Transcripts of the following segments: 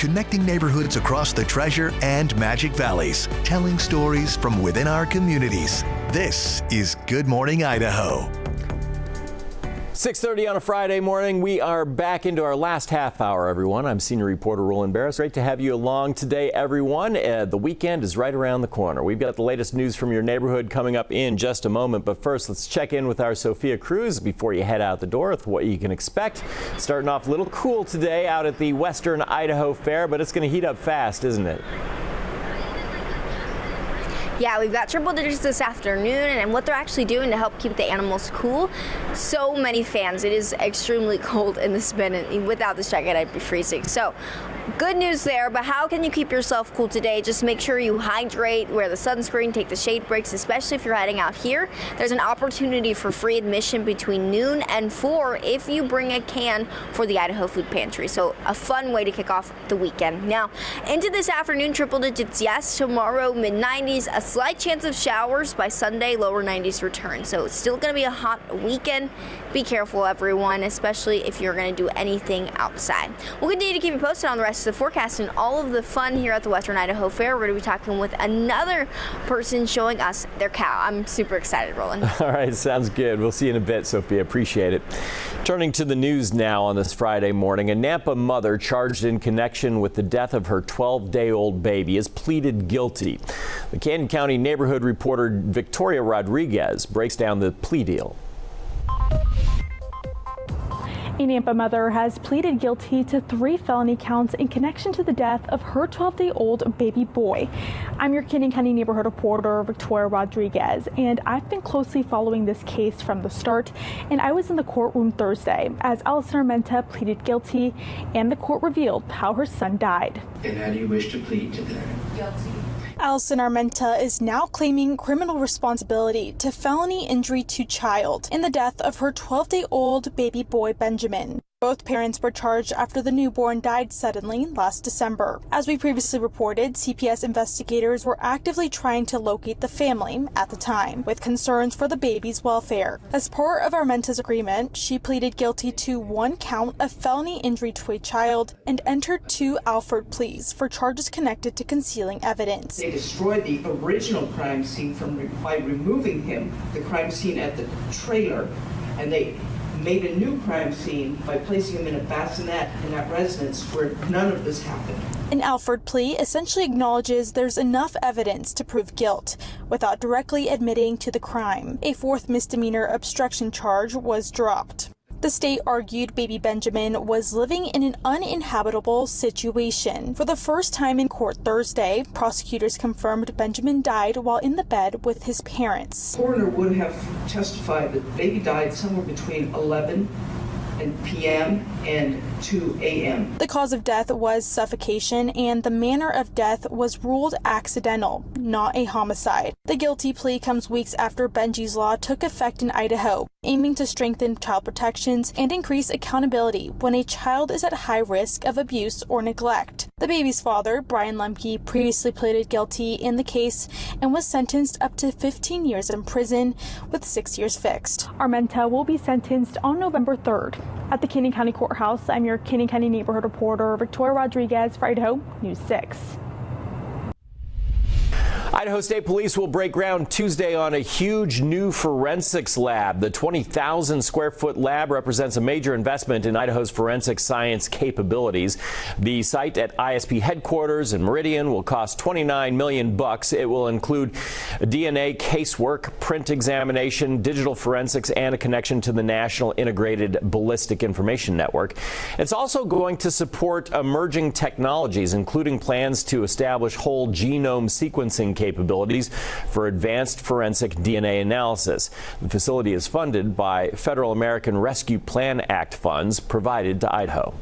connecting neighborhoods across the Treasure and Magic Valleys, telling stories from within our communities. This is Good Morning Idaho. 6:30 on a Friday morning. We are back into our last half hour, everyone. I'm senior reporter Roland Barris. Great to have you along today, everyone. The weekend is right around the corner. We've got the latest news from your neighborhood coming up in just a moment. But first, let's check in with our Sophia Cruz before you head out the door with what you can expect. Starting off a little cool today out at the Western Idaho Fair, but it's going to heat up fast, isn't it? Yeah, we've got triple digits this afternoon, and what they're actually doing to help keep the animals cool. So many fans. It is extremely cold in this bin, and without this jacket, I'd be freezing. So, good news there, but how can you keep yourself cool today? Just make sure you hydrate, wear the sunscreen, take the shade breaks, especially if you're heading out here. There's an opportunity for free admission between noon and 4 if you bring a can for the Idaho Food Pantry. So, a fun way to kick off the weekend. Now, into this afternoon, triple digits, yes. Tomorrow, mid-90s, a slight chance of showers. By Sunday, lower 90s return. So it's still going to be a hot weekend. Be careful, everyone, especially if you're going to do anything outside. We'll continue to keep you posted on the rest of the forecast and all of the fun here at the Western Idaho Fair. We're going to be talking with another person showing us their cow. I'm super excited, Roland. All right, sounds good. We'll see you in a bit, Sophia. Appreciate it. Turning to the news now on this Friday morning, a Nampa mother charged in connection with the death of her 12-day-old baby has pleaded guilty. The Canyon County neighborhood reporter Victoria Rodriguez breaks down the plea deal. A Nampa mother has pleaded guilty to 3 felony counts in connection to the death of her 12-day-old baby boy. I'm your Canyon County neighborhood reporter, Victoria Rodriguez, and I've been closely following this case from the start, and I was in the courtroom Thursday as Allison Armenta pleaded guilty, and the court revealed how her son died. And how do you wish to plead to that? Guilty. Allison Armenta is now claiming criminal responsibility to felony injury to child in the death of her 12-day-old baby boy Benjamin. Both parents were charged after the newborn died suddenly last December. As we previously reported, CPS investigators were actively trying to locate the family at the time, with concerns for the baby's welfare. As part of Armenta's agreement, she pleaded guilty to 1 count of felony injury to a child and entered 2 Alford pleas for charges connected to concealing evidence. They destroyed the original crime scene by removing him, the crime scene at the trailer, and they made a new crime scene by placing him in a bassinet in that residence where none of this happened. An Alford plea essentially acknowledges there's enough evidence to prove guilt without directly admitting to the crime. A 4th misdemeanor obstruction charge was dropped. The state argued baby Benjamin was living in an uninhabitable situation. For the first time in court Thursday, prosecutors confirmed Benjamin died while in the bed with his parents. The coroner would have testified that the baby died somewhere between 11 p.m. and 2 a.m. The cause of death was suffocation, and the manner of death was ruled accidental, not a homicide. The guilty plea comes weeks after Benji's Law took effect in Idaho, aiming to strengthen child protections and increase accountability when a child is at high risk of abuse or neglect. The baby's father, Brian Lemke, previously pleaded guilty in the case and was sentenced up to 15 years in prison with 6 years fixed. Armenta will be sentenced on November 3rd. At the Canyon County Courthouse, I'm your Canyon County neighborhood reporter, Victoria Rodriguez for Idaho News 6. Idaho State Police will break ground Tuesday on a huge new forensics lab. The 20,000 square foot lab represents a major investment in Idaho's forensic science capabilities. The site at ISP headquarters in Meridian will cost $29 million. It will include DNA casework, print examination, digital forensics, and a connection to the National Integrated Ballistic Information Network. It's also going to support emerging technologies, including plans to establish whole genome sequencing capabilities for advanced forensic DNA analysis. The facility is funded by Federal American Rescue Plan Act funds provided to Idaho.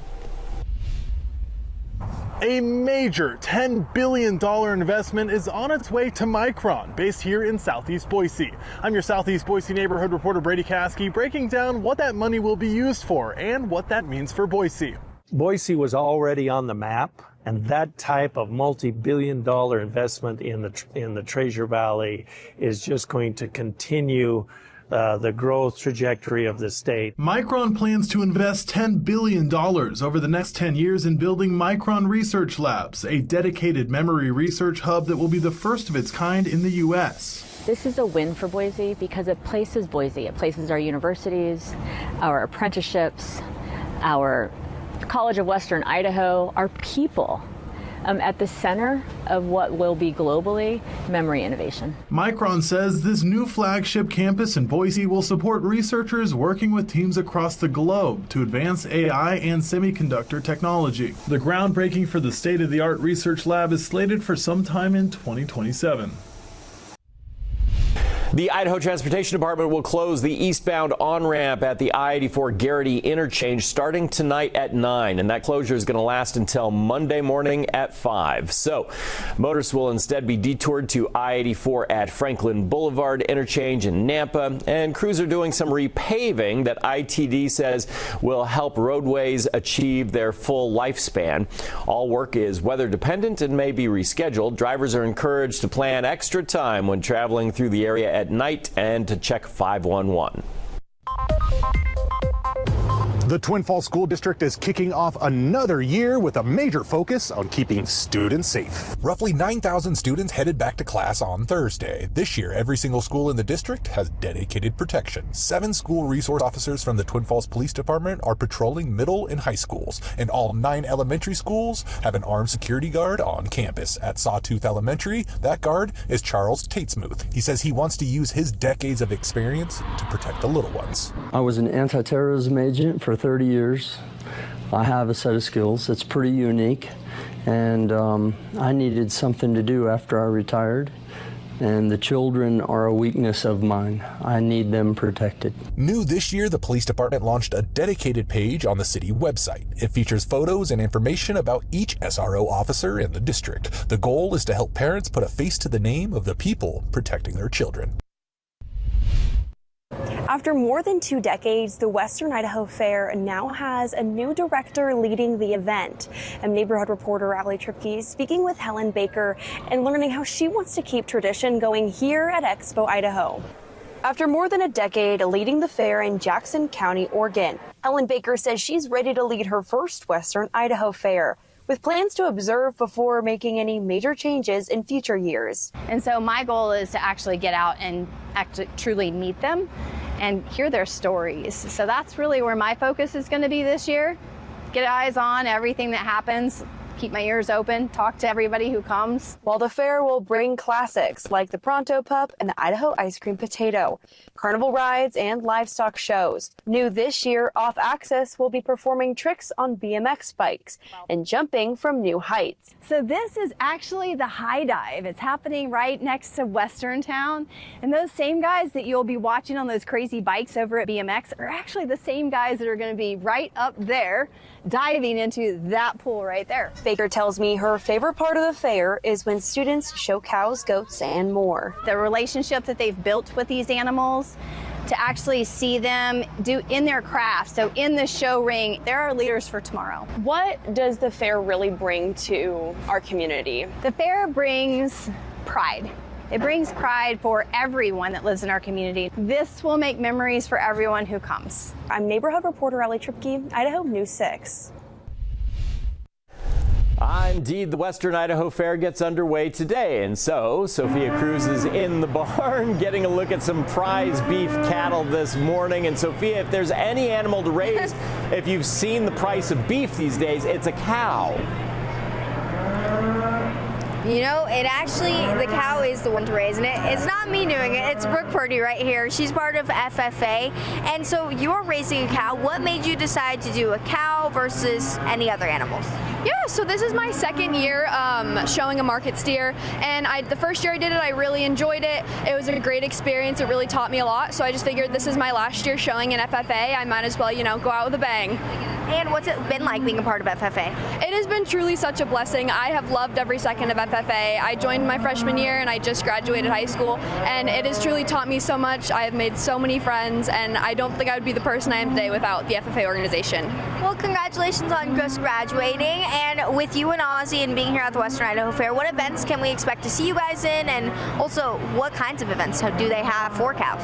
A major $10 billion investment is on its way to Micron, based here in Southeast Boise. I'm your Southeast Boise neighborhood reporter Brady Caskey, breaking down what that money will be used for and what that means for Boise. Boise was already on the map, and that type of multi-billion-dollar investment in the Treasure Valley is just going to continue the growth trajectory of the state. Micron plans to invest $10 billion over the next 10 years in building Micron Research Labs, a dedicated memory research hub that will be the first of its kind in the U.S. This is a win for Boise because it places Boise. It places our universities, our apprenticeships, our College of Western Idaho, our people at the center of what will be globally memory innovation. Micron says this new flagship campus in Boise will support researchers working with teams across the globe to advance AI and semiconductor technology. The groundbreaking for the state-of-the-art research lab is slated for sometime in 2027. The Idaho Transportation Department will close the eastbound on-ramp at the I-84 Garrity interchange starting tonight at 9, and that closure is going to last until Monday morning at 5. So motorists will instead be detoured to I-84 at Franklin Boulevard interchange in Nampa, and crews are doing some repaving that ITD says will help roadways achieve their full lifespan. All work is weather dependent and may be rescheduled. Drivers are encouraged to plan extra time when traveling through the area at night and to check 511. The Twin Falls School District is kicking off another year with a major focus on keeping students safe. Roughly 9,000 students headed back to class on Thursday. This year, every single school in the district has dedicated protection. 7 school resource officers from the Twin Falls Police Department are patrolling middle and high schools, and all 9 elementary schools have an armed security guard on campus. At Sawtooth Elementary, that guard is Charles Tatesmuth. He says he wants to use his decades of experience to protect the little ones. I was an anti-terrorism agent for 30 years. I have a set of skills that's pretty unique, and I needed something to do after I retired. And the children are a weakness of mine. I need them protected. New this year, the police department launched a dedicated page on the city website. It features photos and information about each SRO officer in the district. The goal is to help parents put a face to the name of the people protecting their children. After more than 2 decades, the Western Idaho Fair now has a new director leading the event. I'm neighborhood reporter Allie Tripke speaking with Helen Baker and learning how she wants to keep tradition going here at Expo Idaho. After more than a decade leading the fair in Jackson County, Oregon, Helen Baker says she's ready to lead her first Western Idaho Fair, with plans to observe before making any major changes in future years. And so my goal is to actually get out and truly meet them and hear their stories. So that's really where my focus is going to be this year. Get eyes on everything that happens, keep my ears open, talk to everybody who comes. While the fair will bring classics like the Pronto Pup and the Idaho Ice Cream Potato, carnival rides, and livestock shows. New this year, Off Access will be performing tricks on BMX bikes and jumping from new heights. So this is actually the high dive. It's happening right next to Western Town. And those same guys that you'll be watching on those crazy bikes over at BMX are actually the same guys that are going to be right up there diving into that pool right there. Baker tells me her favorite part of the fair is when students show cows, goats, and more. The relationship that they've built with these animals, to actually see them do in their craft. So in the show ring, there are leaders for tomorrow. What does the fair really bring to our community? The fair brings pride. It brings pride for everyone that lives in our community. This will make memories for everyone who comes. I'm neighborhood reporter Allie Tripke, Idaho News 6. Indeed, the Western Idaho Fair gets underway today, and so Sophia Cruz is in the barn getting a look at some prize beef cattle this morning. And Sophia, if there's any animal to raise, if you've seen the price of beef these days, it's a cow. You know, the cow is the one to raise, and it's not me doing it, it's Brooke Purdy right here. She's part of FFA, and so you're raising a cow. What made you decide to do a cow versus any other animals? Yeah, so this is my second year showing a market steer, and the first year I did it, I really enjoyed it. It was a great experience. It really taught me a lot, so I just figured this is my last year showing an FFA. I might as well, go out with a bang. And what's it been like being a part of FFA? It has been truly such a blessing. I have loved every second of FFA. I joined my freshman year and I just graduated high school, and it has truly taught me so much. I have made so many friends, and I don't think I would be the person I am today without the FFA organization. Well, congratulations on just graduating, and with you and Ozzy and being here at the Western Idaho Fair, what events can we expect to see you guys in, and also what kinds of events do they have for cows?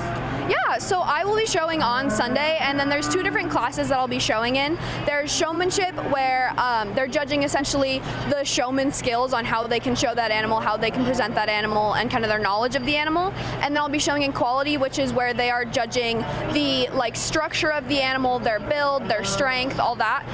Yeah, so I will be showing on Sunday, and then there's 2 different classes that I'll be showing in. There's showmanship, where they're judging essentially the showman skills on how they can show that animal, how they can present that animal, and kind of their knowledge of the animal. And then I'll be showing in quality, which is where they are judging the structure of the animal, their build, their strength, all that.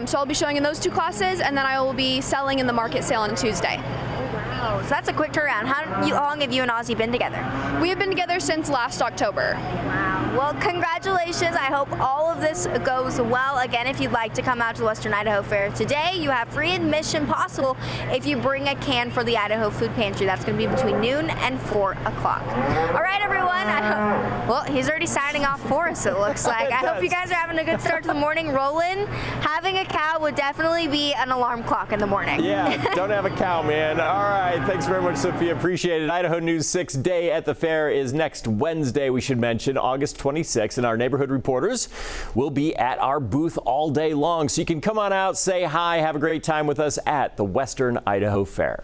So I'll be showing in those 2 classes, and then I will be selling in the market sale on Tuesday. Wow, so that's a quick turnaround. How long have you and Ozzy been together? We have been together since last October. Wow. Well, congratulations. I hope all of this goes well. Again, if you'd like to come out to the Western Idaho Fair today, you have free admission possible if you bring a can for the Idaho Food Pantry. That's going to be between noon and 4 o'clock. All right, everyone. Well, he's already signing off for us, it looks like. I hope you guys are having a good start to the morning. Roland, having a cow would definitely be an alarm clock in the morning. Yeah, don't have a cow, man. All right, thanks very much, Sophia. Appreciate it. Idaho News 6 Day at the Fair is next Wednesday, we should mention, August 26th, and our neighborhood reporters will be at our booth all day long. So you can come on out, say hi, have a great time with us at the Western Idaho Fair.